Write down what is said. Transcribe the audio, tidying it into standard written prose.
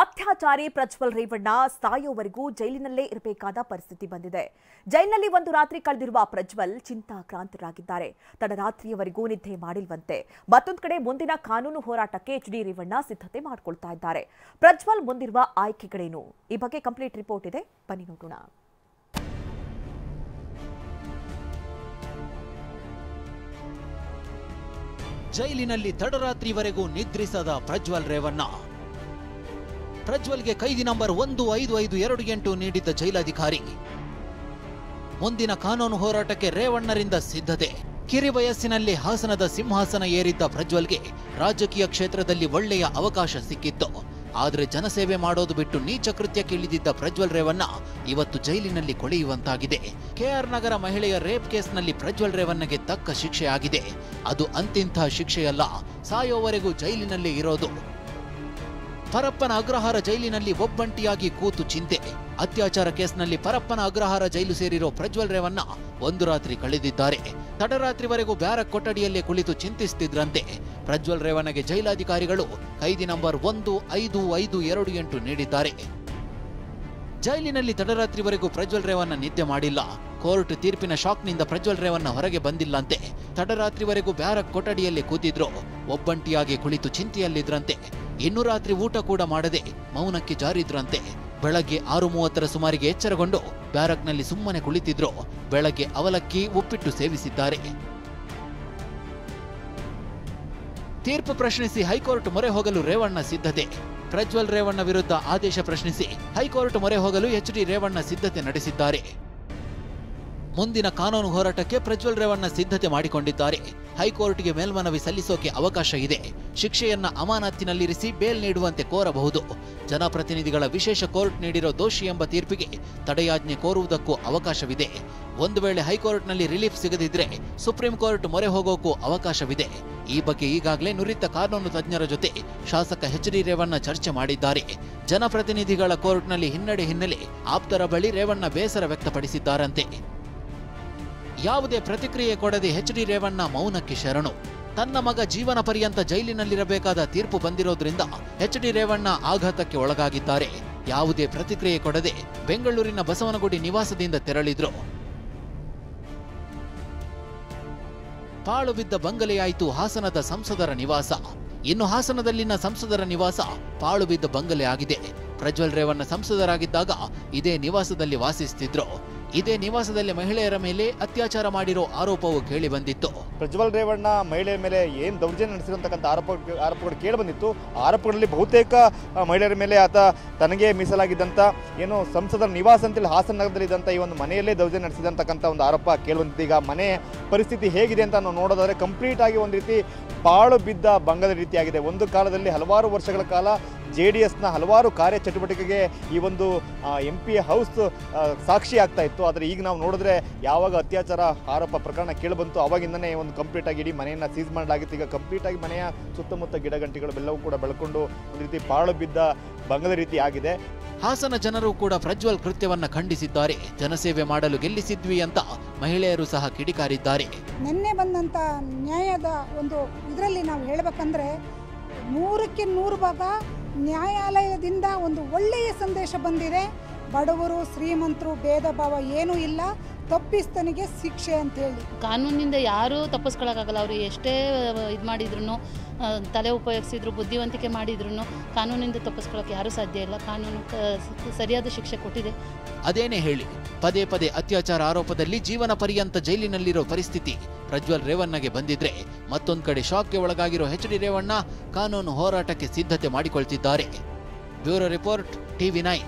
ಅತ್ಯಾಚಾರಿ ಪ್ರಜ್ವಲ್ ರೇವಣ್ಣ ಸಾಯೋವರೆಗೂ ಜೈಲಿನಲ್ಲೇ ಇರಬೇಕಾದ ಪರಿಸ್ಥಿತಿ ಬಂದಿದೆ. ಜೈಲಿನಲ್ಲಿ ಒಂದು ರಾತ್ರಿ ಕಳೆದಿರುವ ಪ್ರಜ್ವಲ್ ಚಿಂತಾಕ್ರಾಂತರಾಗಿದ್ದಾರೆ. ತಡರಾತ್ರಿಯವರೆಗೂ ನಿದ್ದೆ ಮಾಡಿಲ್ವಂತೆ. ಮತ್ತೊಂದು ಕಡೆ ಮುಂದಿನ ಕಾನೂನು ಹೋರಾಟಕ್ಕೆ ಎಚ್.ಡಿ. ರೇವಣ್ಣ ಸಿದ್ಧತೆ ಮಾಡಿಕೊಳ್ತಾ ಇದ್ದಾರೆ. ಪ್ರಜ್ವಲ್ ಮುಂದಿರುವ ಆಯ್ಕೆಗಳೇನು? ಈ ಬಗ್ಗೆ ಕಂಪ್ಲೀಟ್ ರಿಪೋರ್ಟ್ ಇದೆ, ಬನ್ನಿ ನೋಡೋಣ. ಜೈಲಿನಲ್ಲಿ ತಡರಾತ್ರಿವರೆಗೂ ನಿದ್ರಿಸದ ಪ್ರಜ್ವಲ್ ರೇವಣ್ಣ. ಪ್ರಜ್ವಲ್ಗೆ ಕೈದಿ ನಂಬರ್ 15528 ನೀಡಿದ್ದ ಜೈಲಾಧಿಕಾರಿ. ಮುಂದಿನ ಕಾನೂನು ಹೋರಾಟಕ್ಕೆ ರೇವಣ್ಣರಿಂದ ಸಿದ್ಧತೆ. ಕಿರಿ ವಯಸ್ಸಿನಲ್ಲಿ ಹಾಸನದ ಸಿಂಹಾಸನ ಏರಿದ್ದ ಪ್ರಜ್ವಲ್ಗೆ ರಾಜಕೀಯ ಕ್ಷೇತ್ರದಲ್ಲಿ ಒಳ್ಳೆಯ ಅವಕಾಶ ಸಿಕ್ಕಿತ್ತು. ಆದರೆ ಜನಸೇವೆ ಮಾಡೋದು ಬಿಟ್ಟು ನೀಚ ಕೃತ್ಯಕ್ಕೆ ಇಳಿದಿದ್ದ ಪ್ರಜ್ವಲ್ ರೇವಣ್ಣ ಇವತ್ತು ಜೈಲಿನಲ್ಲಿ ಕೊಳೆಯುವಂತಾಗಿದೆ. ಕೆಆರ್ ನಗರ ಮಹಿಳೆಯ ರೇಪ್ ಕೇಸ್ನಲ್ಲಿ ಪ್ರಜ್ವಲ್ ರೇವಣ್ಣಗೆ ತಕ್ಕ ಶಿಕ್ಷೆಯಾಗಿದೆ. ಅದು ಅಂತಿಂಥ ಶಿಕ್ಷೆಯಲ್ಲ, ಸಾಯೋವರೆಗೂ ಜೈಲಿನಲ್ಲಿ ಇರೋದು. ಪರಪ್ಪನ ಅಗ್ರಹಾರ ಜೈಲಿನಲ್ಲಿ ಒಬ್ಬಂಟಿಯಾಗಿ ಕೂತು ಚಿಂತೆ. ಅತ್ಯಾಚಾರ ಕೇಸ್ನಲ್ಲಿ ಪರಪ್ಪನ ಅಗ್ರಹಾರ ಜೈಲು ಸೇರಿರೋ ಪ್ರಜ್ವಲ್ ರೇವಣ್ಣ ಒಂದು ರಾತ್ರಿ ಕಳೆದಿದ್ದಾರೆ. ತಡರಾತ್ರಿವರೆಗೂ ಬ್ಯಾರಕ್ ಕೊಠಡಿಯಲ್ಲೇ ಕುಳಿತು ಚಿಂತಿಸುತ್ತಿದ್ರಂತೆ. ಪ್ರಜ್ವಲ್ ರೇವಣ್ಣಗೆ ಜೈಲಾಧಿಕಾರಿಗಳು ಕೈದಿ ನಂಬರ್ 15528 ನೀಡಿದ್ದಾರೆ. ಜೈಲಿನಲ್ಲಿ ತಡರಾತ್ರಿವರೆಗೂ ಪ್ರಜ್ವಲ್ ರೇವಣ್ಣ ನಿದ್ದೆ ಮಾಡಿಲ್ಲ. ಕೋರ್ಟ್ ತೀರ್ಪಿನ ಶಾಕ್ನಿಂದ ಪ್ರಜ್ವಲ್ ರೇವಣ್ಣ ಹೊರಗೆ ಬಂದಿಲ್ಲಂತೆ. ತಡರಾತ್ರಿವರೆಗೂ ಬ್ಯಾರಕ್ ಕೊಠಡಿಯಲ್ಲಿ ಕೂತಿದ್ರು. ಒಬ್ಬಂಟಿಯಾಗಿ ಕುಳಿತು ಚಿಂತೆಯಲ್ಲಿದ್ರಂತೆ. ಇನ್ನು ರಾತ್ರಿ ಊಟ ಕೂಡ ಮಾಡದೆ ಮೌನಕ್ಕೆ ಜಾರಿದ್ರಂತೆ. ಬೆಳಗ್ಗೆ 6:30 ಸುಮಾರಿಗೆ ಎಚ್ಚರಗೊಂಡು ಬ್ಯಾರಕ್ನಲ್ಲಿ ಸುಮ್ಮನೆ ಕುಳಿತಿದ್ರು. ಬೆಳಗ್ಗೆ ಅವಲಕ್ಕಿ ಉಪ್ಪಿಟ್ಟು ಸೇವಿಸಿದ್ದಾರೆ. ತೀರ್ಪು ಪ್ರಶ್ನಿಸಿ ಹೈಕೋರ್ಟ್ ಮೊರೆ ಹೋಗಲು ರೇವಣ್ಣ ಸಿದ್ಧತೆ. ಪ್ರಜ್ವಲ್ ರೇವಣ್ಣ ವಿರುದ್ಧ ಆದೇಶ ಪ್ರಶ್ನಿಸಿ ಹೈಕೋರ್ಟ್ ಮೊರೆ ಹೋಗಲು ಎಚ್.ಡಿ. ರೇವಣ್ಣ ಸಿದ್ಧತೆ ನಡೆಸಿದ್ದಾರೆ. ಮುಂದಿನ ಕಾನೂನು ಹೋರಾಟಕ್ಕೆ ಪ್ರಜ್ವಲ್ ರೇವಣ್ಣ ಸಿದ್ಧತೆ ಮಾಡಿಕೊಂಡಿದ್ದಾರೆ. ಹೈಕೋರ್ಟ್ಗೆ ಮೇಲ್ಮನವಿ ಸಲ್ಲಿಸೋಕೆ ಅವಕಾಶ ಇದೆ. ಶಿಕ್ಷೆಯನ್ನ ಅಮಾನತಿನಲ್ಲಿರಿಸಿ ಬೇಲ್ ನೀಡುವಂತೆ ಕೋರಬಹುದು. ಜನಪ್ರತಿನಿಧಿಗಳ ವಿಶೇಷ ಕೋರ್ಟ್ ನೀಡಿರೋ ದೋಷಿ ಎಂಬ ತೀರ್ಪಿಗೆ ತಡೆಯಾಜ್ಞೆ ಕೋರುವುದಕ್ಕೂ ಅವಕಾಶವಿದೆ. ಒಂದು ವೇಳೆ ಹೈಕೋರ್ಟ್ನಲ್ಲಿ ರಿಲೀಫ್ ಸಿಗದಿದ್ರೆ ಸುಪ್ರೀಂ ಕೋರ್ಟ್ ಮೊರೆ ಹೋಗೋಕ್ಕೂ ಅವಕಾಶವಿದೆ. ಈ ಬಗ್ಗೆ ಈಗಾಗಲೇ ನುರಿತ ಕಾನೂನು ತಜ್ಞರ ಜೊತೆ ಶಾಸಕ ಎಚ್.ಡಿ. ರೇವಣ್ಣ ಚರ್ಚೆ ಮಾಡಿದ್ದಾರೆ. ಜನಪ್ರತಿನಿಧಿಗಳ ಕೋರ್ಟ್ನಲ್ಲಿ ಹಿನ್ನಡೆ ಹಿನ್ನೆಲೆ ಆಪ್ತರ ಬಳಿ ರೇವಣ್ಣ ಬೇಸರ ವ್ಯಕ್ತಪಡಿಸಿದ್ದಾರಂತೆ. ಯಾವುದೇ ಪ್ರತಿಕ್ರಿಯೆ ಕೊಡದೆ ಎಚ್.ಡಿ. ರೇವಣ್ಣ ಮೌನಕ್ಕೆ ಶರಣು. ತನ್ನ ಮಗ ಜೀವನ ಪರ್ಯಂತ ಜೈಲಿನಲ್ಲಿರಬೇಕಾದ ತೀರ್ಪು ಬಂದಿರೋದ್ರಿಂದ ಎಚ್.ಡಿ. ರೇವಣ್ಣ ಆಘಾತಕ್ಕೆ ಒಳಗಾಗಿದ್ದಾರೆ. ಯಾವುದೇ ಪ್ರತಿಕ್ರಿಯೆ ಕೊಡದೆ ಬೆಂಗಳೂರಿನ ಬಸವನಗುಡಿ ನಿವಾಸದಿಂದ ತೆರಳಿದ್ರು. ಪಾಳು ಬಿದ್ದ ಬಂಗಲೆಯಾಯಿತು ಹಾಸನದ ಸಂಸದರ ನಿವಾಸ. ಇನ್ನು ಹಾಸನದಲ್ಲಿನ ಸಂಸದರ ನಿವಾಸ ಪಾಳು ಬಿದ್ದ ಬಂಗಲೆ ಆಗಿದೆ. ಪ್ರಜ್ವಲ್ ರೇವಣ್ಣ ಸಂಸದರಾಗಿದ್ದಾಗ ಇದೇ ನಿವಾಸದಲ್ಲಿ ವಾಸಿಸುತ್ತಿದ್ರು. ಇದೇ ನಿವಾಸದಲ್ಲಿ ಮಹಿಳೆಯರ ಮೇಲೆ ಅತ್ಯಾಚಾರ ಮಾಡಿರೋ ಆರೋಪವು ಕೇಳಿ ಬಂದಿತ್ತು. ಪ್ರಜ್ವಲ್ ರೇವಣ್ಣ ಮಹಿಳೆಯರ ಮೇಲೆ ಏನು ದೌರ್ಜನ್ಯ ನಡೆಸಿರುವಂತಕ್ಕಂಥ ಆರೋಪಗಳು ಕೇಳಿ ಬಂದಿತ್ತು. ಆರೋಪಗಳಲ್ಲಿ ಬಹುತೇಕ ಮಹಿಳೆಯರ ಮೇಲೆ ಆತ ತನಗೆ ಮೀಸಲಾಗಿದ್ದಂಥ ಏನು ಸಂಸದರ ನಿವಾಸ ಅಂತೇಳಿ ಹಾಸನ ನಗರದಲ್ಲಿ ಇದ್ದಂಥ ಈ ಒಂದು ಮನೆಯಲ್ಲೇ ದೌರ್ಜನ್ಯ ನಡೆಸಿದಂತಕ್ಕಂಥ ಒಂದು ಆರೋಪ ಕೇಳಿ ಬಂದಿತ್ತು. ಈಗ ಮನೆ ಪರಿಸ್ಥಿತಿ ಹೇಗಿದೆ ಅಂತ ನಾವು ನೋಡೋದಾದ್ರೆ ಕಂಪ್ಲೀಟ್ ಆಗಿ ಒಂದು ರೀತಿ ಪಾಳು ಬಿದ್ದ ಬಂಗದ ರೀತಿಯಾಗಿದೆ. ಒಂದು ಕಾಲದಲ್ಲಿ ಹಲವಾರು ವರ್ಷಗಳ ಕಾಲ JDSನ ಹಲವಾರು ಕಾರ್ಯಚಟುವಟಿಕೆಗೆ ಈ ಒಂದು MP ಹೌಸ್ ಸಾಕ್ಷಿ ಆಗ್ತಾ ಇತ್ತು. ಆದರೆ ಈಗ ನಾವು ನೋಡಿದ್ರೆ ಯಾವಾಗ ಅತ್ಯಾಚಾರ ಆರೋಪ ಪ್ರಕರಣ ಕೇಳಿಬಂತು ಆವಾಗಿಂದನೇ ಒಂದು ಕಂಪ್ಲೀಟ್ ಆಗಿ ಇಡೀ ಮನೆಯನ್ನು ಸೀಸ್ ಮಾಡಲಾಗಿತ್ತು. ಈಗ ಕಂಪ್ಲೀಟ್ ಆಗಿ ಮನೆಯ ಸುತ್ತಮುತ್ತ ಗಿಡಗಂಟಿಗಳು ಎಲ್ಲವೂ ಕೂಡ ಬೆಳ್ಕೊಂಡು ಒಂದು ರೀತಿ ಪಾಳು ಬಿದ್ದ ಬಂಗದ ರೀತಿ ಆಗಿದೆ. ಹಾಸನ ಜನರು ಕೂಡ ಪ್ರಜ್ವಲ್ ಕೃತ್ಯವನ್ನ ಖಂಡಿಸಿದ್ದಾರೆ. ಜನಸೇವೆ ಮಾಡಲು ಗೆಲ್ಲಿಸಿದ್ವಿ ಅಂತ ಮಹಿಳೆಯರು ಸಹ ಕಿಡಿಕಾರಿದ್ದಾರೆ. ನಿನ್ನೆ ಬಂದಂತ ನ್ಯಾಯದ ಒಂದು ಇದರಲ್ಲಿ ನಾವು ಹೇಳಬೇಕಂದ್ರೆ 100ಕ್ಕೆ 100 ಭಾಗ ನ್ಯಾಯಾಲಯದಿಂದ ಒಂದು ಒಳ್ಳೆಯ ಸಂದೇಶ ಬಂದಿದೆ. ಬಡವರು ಶ್ರೀಮಂತರು ಭೇದ ಭಾವ ಏನೂ ಇಲ್ಲ, ತಪ್ಪಿಸ್ತನಿಗೆ ಶಿಕ್ಷೆ ಅಂತ ಹೇಳಿ ಕಾನೂನಿನಿಂದ ಯಾರೂ ತಪ್ಪಿಸ್ಕೊಳ್ಳೋಕ್ಕಾಗಲ್ಲ. ಅವರು ಎಷ್ಟೇ ಇದು ಮಾಡಿದ್ರು, ತಲೆ ಉಪಯೋಗಿಸಿದ್ರು, ಬುದ್ಧಿವಂತಿಕೆ ಮಾಡಿದ್ರು ಕಾನೂನಿಂದ ತಪ್ಪಿಸ್ಕೊಳ್ಳೋಕೆ ಯಾರೂ ಸಾಧ್ಯ ಇಲ್ಲ. ಕಾನೂನು ಸರಿಯಾದ ಶಿಕ್ಷೆ ಕೊಟ್ಟಿದೆ. ಅದೇನೇ ಹೇಳಿ, ಪದೇ ಪದೇ ಅತ್ಯಾಚಾರ ಆರೋಪದಲ್ಲಿ ಜೀವನ ಪರ್ಯಂತ ಜೈಲಿನಲ್ಲಿರೋ ಪರಿಸ್ಥಿತಿ ಪ್ರಜ್ವಲ್ ರೇವಣ್ಣಗೆ ಬಂದಿದ್ರೆ ಮತ್ತೊಂದು ಕಡೆ ಶಾಕ್ಗೆ ಒಳಗಾಗಿರೋ ಎಚ್.ಡಿ. ರೇವಣ್ಣ ಕಾನೂನು ಹೋರಾಟಕ್ಕೆ ಸಿದ್ಧತೆ ಮಾಡಿಕೊಳ್ತಿದ್ದಾರೆ. Bureau report, TV9.